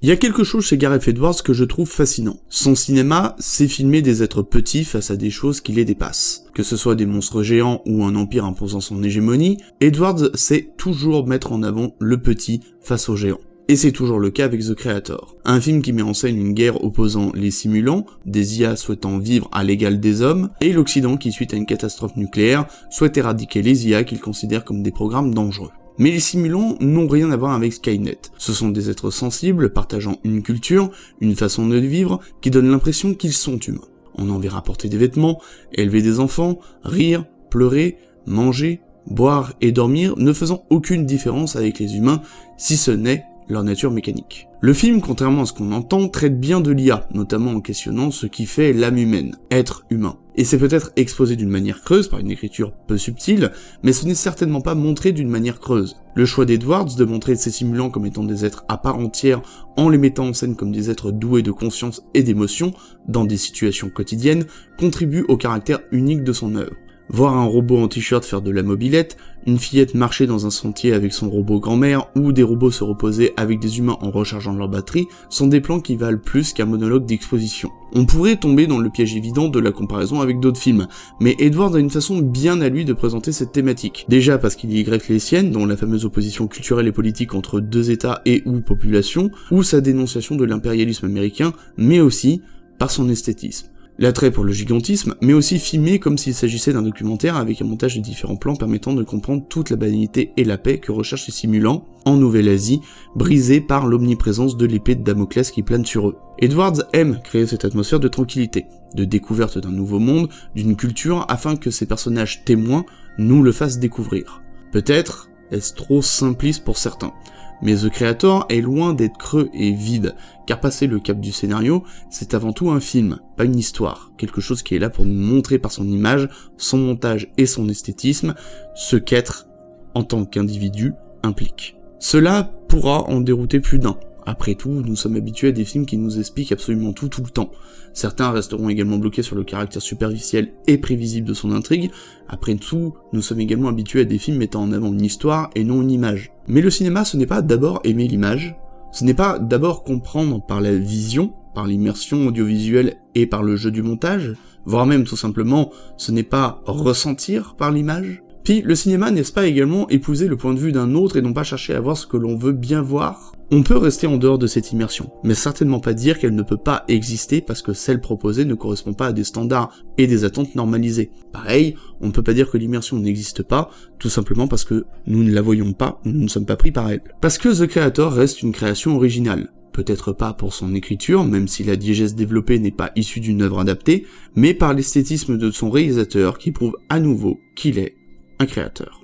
Il y a quelque chose chez Gareth Edwards que je trouve fascinant. Son cinéma, c'est filmer des êtres petits face à des choses qui les dépassent. Que ce soit des monstres géants ou un empire imposant son hégémonie, Edwards sait toujours mettre en avant le petit face au géant. Et c'est toujours le cas avec The Creator, un film qui met en scène une guerre opposant les simulants, des IA souhaitant vivre à l'égal des hommes, et l'Occident qui, suite à une catastrophe nucléaire, souhaite éradiquer les IA qu'il considère comme des programmes dangereux. Mais les simulants n'ont rien à voir avec Skynet. Ce sont des êtres sensibles, partageant une culture, une façon de vivre, qui donnent l'impression qu'ils sont humains. On en verra porter des vêtements, élever des enfants, rire, pleurer, manger, boire et dormir, ne faisant aucune différence avec les humains, si ce n'est leur nature mécanique. Le film, contrairement à ce qu'on entend, traite bien de l'IA, notamment en questionnant ce qui fait l'âme humaine, être humain. Et c'est peut-être exposé d'une manière creuse, par une écriture peu subtile, mais ce n'est certainement pas montré d'une manière creuse. Le choix d'Edwards de montrer ces simulants comme étant des êtres à part entière, en les mettant en scène comme des êtres doués de conscience et d'émotion, dans des situations quotidiennes, contribue au caractère unique de son œuvre. Voir un robot en t-shirt faire de la mobilette, une fillette marcher dans un sentier avec son robot grand-mère, ou des robots se reposer avec des humains en rechargeant leur batterie, sont des plans qui valent plus qu'un monologue d'exposition. On pourrait tomber dans le piège évident de la comparaison avec d'autres films, mais Edwards a une façon bien à lui de présenter cette thématique. Déjà parce qu'il y greffe les siennes, dont la fameuse opposition culturelle et politique entre deux états et ou populations, ou sa dénonciation de l'impérialisme américain, mais aussi par son esthétisme. L'attrait pour le gigantisme, mais aussi filmé comme s'il s'agissait d'un documentaire avec un montage de différents plans permettant de comprendre toute la banalité et la paix que recherchent les simulants en Nouvelle-Asie, brisés par l'omniprésence de l'épée de Damoclès qui plane sur eux. Edwards aime créer cette atmosphère de tranquillité, de découverte d'un nouveau monde, d'une culture, afin que ces personnages témoins nous le fassent découvrir. Peut-être est-ce trop simpliste pour certains, mais The Creator est loin d'être creux et vide, car passer le cap du scénario, c'est avant tout un film, pas une histoire, quelque chose qui est là pour nous montrer par son image, son montage et son esthétisme, ce qu'être, en tant qu'individu, implique. Cela pourra en dérouter plus d'un. Après tout, nous sommes habitués à des films qui nous expliquent absolument tout le temps. Certains resteront également bloqués sur le caractère superficiel et prévisible de son intrigue. Après tout, nous sommes également habitués à des films mettant en avant une histoire et non une image. Mais le cinéma, ce n'est pas d'abord aimer l'image, ce n'est pas d'abord comprendre par la vision, par l'immersion audiovisuelle et par le jeu du montage, voire même tout simplement, ce n'est pas ressentir par l'image. Puis, le cinéma n'est-ce pas également épouser le point de vue d'un autre et non pas chercher à voir ce que l'on veut bien voir? On peut rester en dehors de cette immersion, mais certainement pas dire qu'elle ne peut pas exister parce que celle proposée ne correspond pas à des standards et des attentes normalisées. Pareil, on ne peut pas dire que l'immersion n'existe pas, tout simplement parce que nous ne la voyons pas, nous ne sommes pas pris par elle. Parce que The Creator reste une création originale. Peut-être pas pour son écriture, même si la diégèse développée n'est pas issue d'une œuvre adaptée, mais par l'esthétisme de son réalisateur qui prouve à nouveau qu'il est un créateur.